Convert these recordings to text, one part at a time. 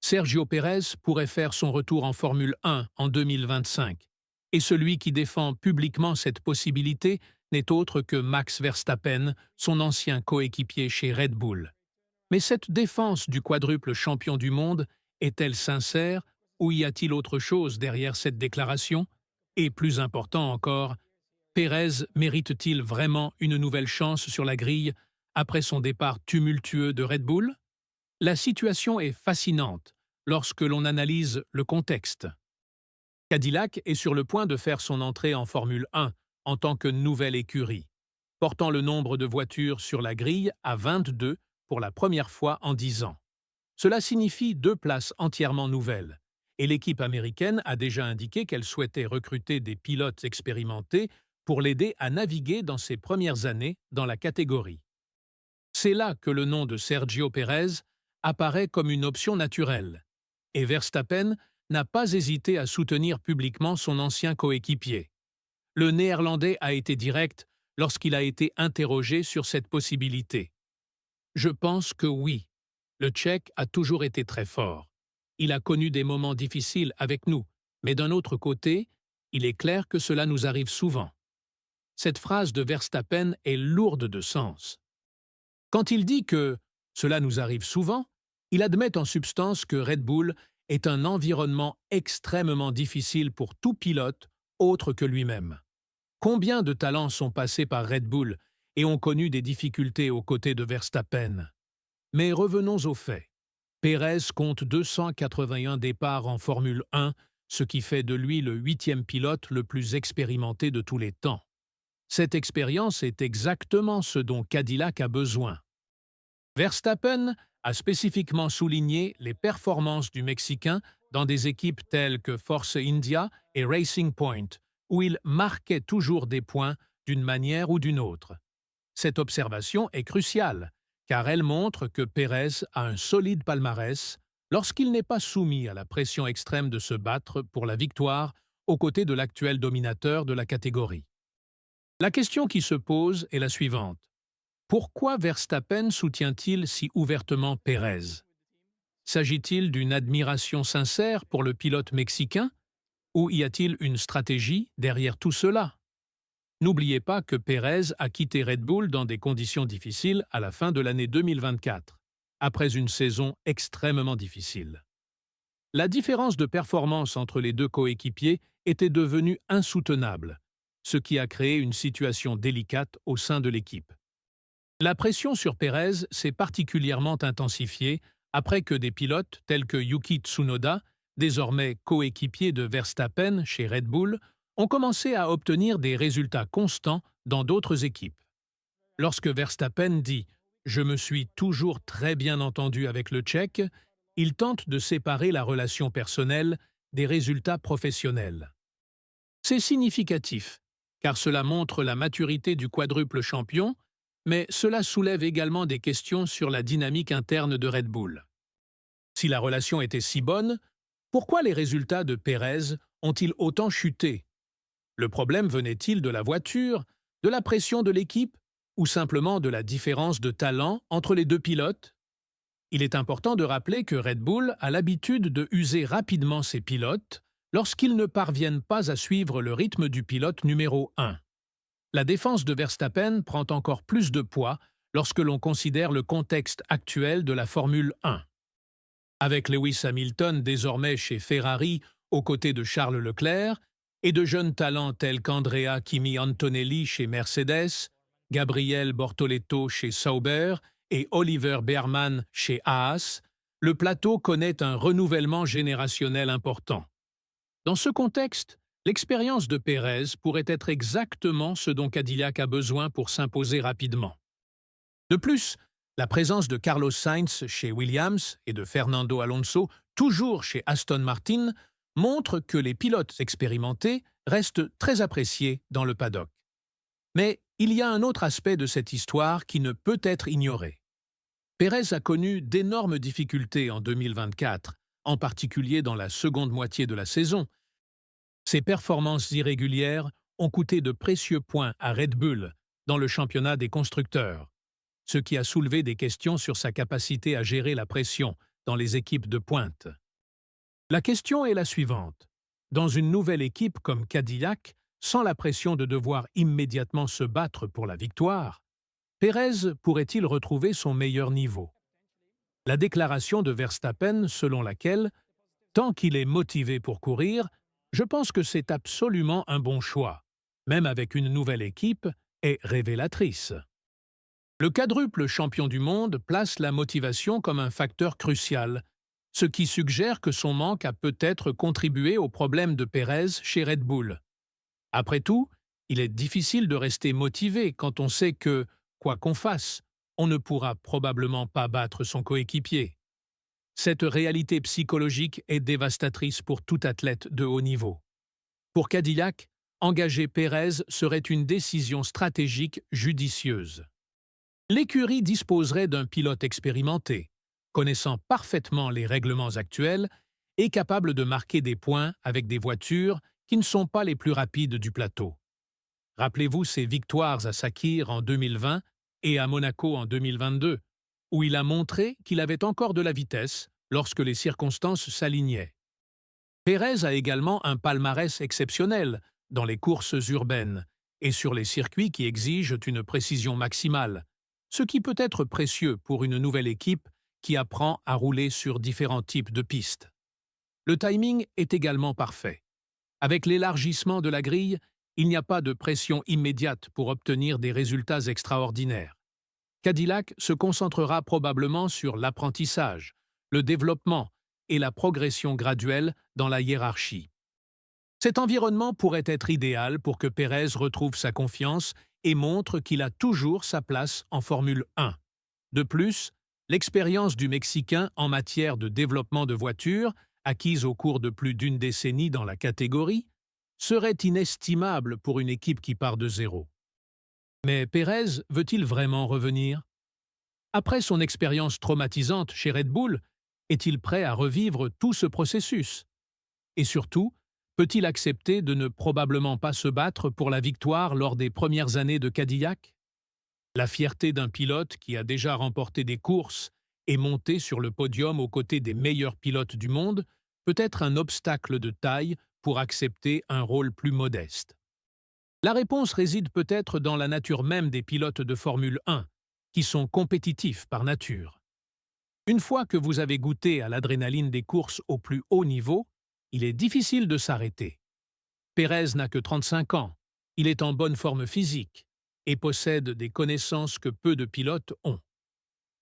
Sergio Pérez pourrait faire son retour en Formule 1 en 2025. Et celui qui défend publiquement cette possibilité n'est autre que Max Verstappen, son ancien coéquipier chez Red Bull. Mais cette défense du quadruple champion du monde est-elle sincère ou y a-t-il autre chose derrière cette déclaration? Et plus important encore, Pérez mérite-t-il vraiment une nouvelle chance sur la grille après son départ tumultueux de Red Bull? La situation est fascinante lorsque l'on analyse le contexte. Cadillac est sur le point de faire son entrée en Formule 1 en tant que nouvelle écurie, portant le nombre de voitures sur la grille à 22 pour la première fois en 10 ans. Cela signifie 2 places entièrement nouvelles, et l'équipe américaine a déjà indiqué qu'elle souhaitait recruter des pilotes expérimentés pour l'aider à naviguer dans ses premières années dans la catégorie. C'est là que le nom de Sergio Pérez apparaît comme une option naturelle, et Verstappen n'a pas hésité à soutenir publiquement son ancien coéquipier. Le Néerlandais a été direct lorsqu'il a été interrogé sur cette possibilité. Je pense que oui. Le Tchèque a toujours été très fort. Il a connu des moments difficiles avec nous, mais d'un autre côté, il est clair que cela nous arrive souvent. Cette phrase de Verstappen est lourde de sens. Quand il dit que cela nous arrive souvent, il admet en substance que Red Bull est un environnement extrêmement difficile pour tout pilote autre que lui-même. Combien de talents sont passés par Red Bull et ont connu des difficultés aux côtés de Verstappen? Mais revenons aux faits. Pérez compte 281 départs en Formule 1, ce qui fait de lui le 8e pilote le plus expérimenté de tous les temps. Cette expérience est exactement ce dont Cadillac a besoin. Verstappen a spécifiquement souligné les performances du Mexicain dans des équipes telles que Force India et Racing Point, où il marquait toujours des points d'une manière ou d'une autre. Cette observation est cruciale, car elle montre que Pérez a un solide palmarès lorsqu'il n'est pas soumis à la pression extrême de se battre pour la victoire aux côtés de l'actuel dominateur de la catégorie. La question qui se pose est la suivante. Pourquoi Verstappen soutient-il si ouvertement Pérez? S'agit-il d'une admiration sincère pour le pilote mexicain ou y a-t-il une stratégie derrière tout cela? N'oubliez pas que Pérez a quitté Red Bull dans des conditions difficiles à la fin de l'année 2024, après une saison extrêmement difficile. La différence de performance entre les deux coéquipiers était devenue insoutenable, ce qui a créé une situation délicate au sein de l'équipe. La pression sur Pérez s'est particulièrement intensifiée après que des pilotes tels que Yuki Tsunoda, désormais coéquipier de Verstappen chez Red Bull, ont commencé à obtenir des résultats constants dans d'autres équipes. Lorsque Verstappen dit « Je me suis toujours très bien entendu avec le Tchèque », il tente de séparer la relation personnelle des résultats professionnels. C'est significatif, car cela montre la maturité du quadruple champion, mais cela soulève également des questions sur la dynamique interne de Red Bull. Si la relation était si bonne, pourquoi les résultats de Pérez ont-ils autant chuté? Le problème venait-il de la voiture, de la pression de l'équipe ou simplement de la différence de talent entre les deux pilotes? Il est important de rappeler que Red Bull a l'habitude de user rapidement ses pilotes lorsqu'ils ne parviennent pas à suivre le rythme du pilote numéro 1. La défense de Verstappen prend encore plus de poids lorsque l'on considère le contexte actuel de la Formule 1. Avec Lewis Hamilton désormais chez Ferrari aux côtés de Charles Leclerc et de jeunes talents tels qu'Andrea Kimi Antonelli chez Mercedes, Gabriel Bortoleto chez Sauber et Oliver Bearman chez Haas, le plateau connaît un renouvellement générationnel important. Dans ce contexte, l'expérience de Pérez pourrait être exactement ce dont Cadillac a besoin pour s'imposer rapidement. De plus, la présence de Carlos Sainz chez Williams et de Fernando Alonso, toujours chez Aston Martin, montre que les pilotes expérimentés restent très appréciés dans le paddock. Mais il y a un autre aspect de cette histoire qui ne peut être ignoré. Pérez a connu d'énormes difficultés en 2024, en particulier dans la seconde moitié de la saison. Ses performances irrégulières ont coûté de précieux points à Red Bull dans le championnat des constructeurs, ce qui a soulevé des questions sur sa capacité à gérer la pression, dans les équipes de pointe. La question est la suivante. Dans une nouvelle équipe comme Cadillac, sans la pression de devoir immédiatement se battre pour la victoire, Pérez pourrait-il retrouver son meilleur niveau? La déclaration de Verstappen selon laquelle « Tant qu'il est motivé pour courir, je pense que c'est absolument un bon choix, même avec une nouvelle équipe, est révélatrice. » Le quadruple champion du monde place la motivation comme un facteur crucial, ce qui suggère que son manque a peut-être contribué au problème de Pérez chez Red Bull. Après tout, il est difficile de rester motivé quand on sait que, quoi qu'on fasse, on ne pourra probablement pas battre son coéquipier. Cette réalité psychologique est dévastatrice pour tout athlète de haut niveau. Pour Cadillac, engager Pérez serait une décision stratégique judicieuse. L'écurie disposerait d'un pilote expérimenté, connaissant parfaitement les règlements actuels et capable de marquer des points avec des voitures qui ne sont pas les plus rapides du plateau. Rappelez-vous ses victoires à Sakhir en 2020 et à Monaco en 2022, où il a montré qu'il avait encore de la vitesse lorsque les circonstances s'alignaient. Pérez a également un palmarès exceptionnel dans les courses urbaines et sur les circuits qui exigent une précision maximale, ce qui peut être précieux pour une nouvelle équipe qui apprend à rouler sur différents types de pistes. Le timing est également parfait. Avec l'élargissement de la grille, il n'y a pas de pression immédiate pour obtenir des résultats extraordinaires. Cadillac se concentrera probablement sur l'apprentissage, le développement et la progression graduelle dans la hiérarchie. Cet environnement pourrait être idéal pour que Pérez retrouve sa confiance et montre qu'il a toujours sa place en Formule 1. De plus, l'expérience du Mexicain en matière de développement de voitures, acquise au cours de plus d'une décennie dans la catégorie, serait inestimable pour une équipe qui part de zéro. Mais Pérez veut-il vraiment revenir? Après son expérience traumatisante chez Red Bull, est-il prêt à revivre tout ce processus? Et surtout, peut-il accepter de ne probablement pas se battre pour la victoire lors des premières années de Cadillac? La fierté d'un pilote qui a déjà remporté des courses et monté sur le podium aux côtés des meilleurs pilotes du monde peut être un obstacle de taille pour accepter un rôle plus modeste. La réponse réside peut-être dans la nature même des pilotes de Formule 1, qui sont compétitifs par nature. Une fois que vous avez goûté à l'adrénaline des courses au plus haut niveau, il est difficile de s'arrêter. Pérez n'a que 35 ans, il est en bonne forme physique et possède des connaissances que peu de pilotes ont.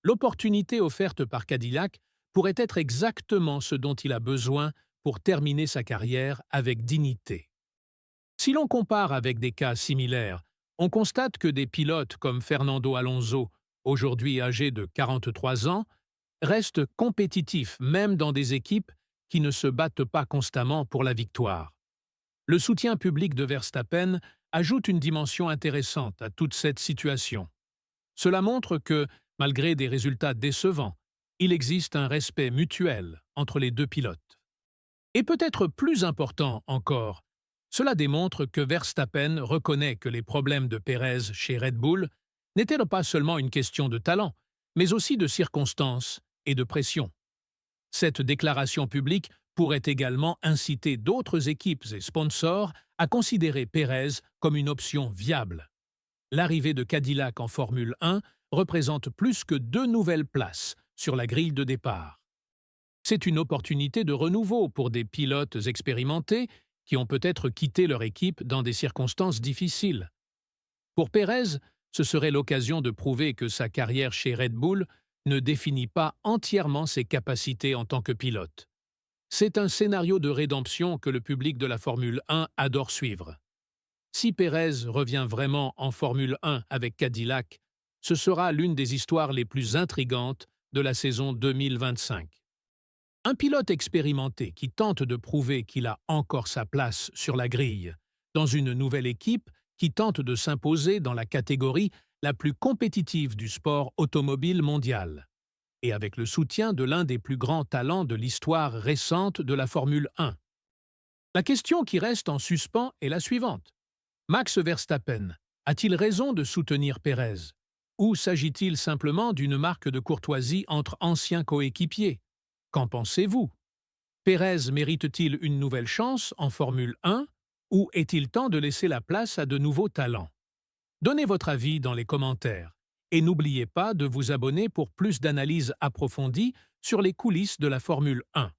L'opportunité offerte par Cadillac pourrait être exactement ce dont il a besoin pour terminer sa carrière avec dignité. Si l'on compare avec des cas similaires, on constate que des pilotes comme Fernando Alonso, aujourd'hui âgé de 43 ans, restent compétitifs même dans des équipes qui ne se battent pas constamment pour la victoire. Le soutien public de Verstappen ajoute une dimension intéressante à toute cette situation. Cela montre que, malgré des résultats décevants, il existe un respect mutuel entre les deux pilotes. Et peut-être plus important encore, cela démontre que Verstappen reconnaît que les problèmes de Pérez chez Red Bull n'étaient pas seulement une question de talent, mais aussi de circonstances et de pression. Cette déclaration publique pourrait également inciter d'autres équipes et sponsors à considérer Pérez comme une option viable. L'arrivée de Cadillac en Formule 1 représente plus que 2 nouvelles places sur la grille de départ. C'est une opportunité de renouveau pour des pilotes expérimentés qui ont peut-être quitté leur équipe dans des circonstances difficiles. Pour Pérez, ce serait l'occasion de prouver que sa carrière chez Red Bull ne définit pas entièrement ses capacités en tant que pilote. C'est un scénario de rédemption que le public de la Formule 1 adore suivre. Si Pérez revient vraiment en Formule 1 avec Cadillac, ce sera l'une des histoires les plus intrigantes de la saison 2025. Un pilote expérimenté qui tente de prouver qu'il a encore sa place sur la grille, dans une nouvelle équipe qui tente de s'imposer dans la catégorie la plus compétitive du sport automobile mondial, et avec le soutien de l'un des plus grands talents de l'histoire récente de la Formule 1. La question qui reste en suspens est la suivante. Max Verstappen a-t-il raison de soutenir Pérez? Ou s'agit-il simplement d'une marque de courtoisie entre anciens coéquipiers? Qu'en pensez-vous? Pérez mérite-t-il une nouvelle chance en Formule 1 ou est-il temps de laisser la place à de nouveaux talents? Donnez votre avis dans les commentaires et n'oubliez pas de vous abonner pour plus d'analyses approfondies sur les coulisses de la Formule 1.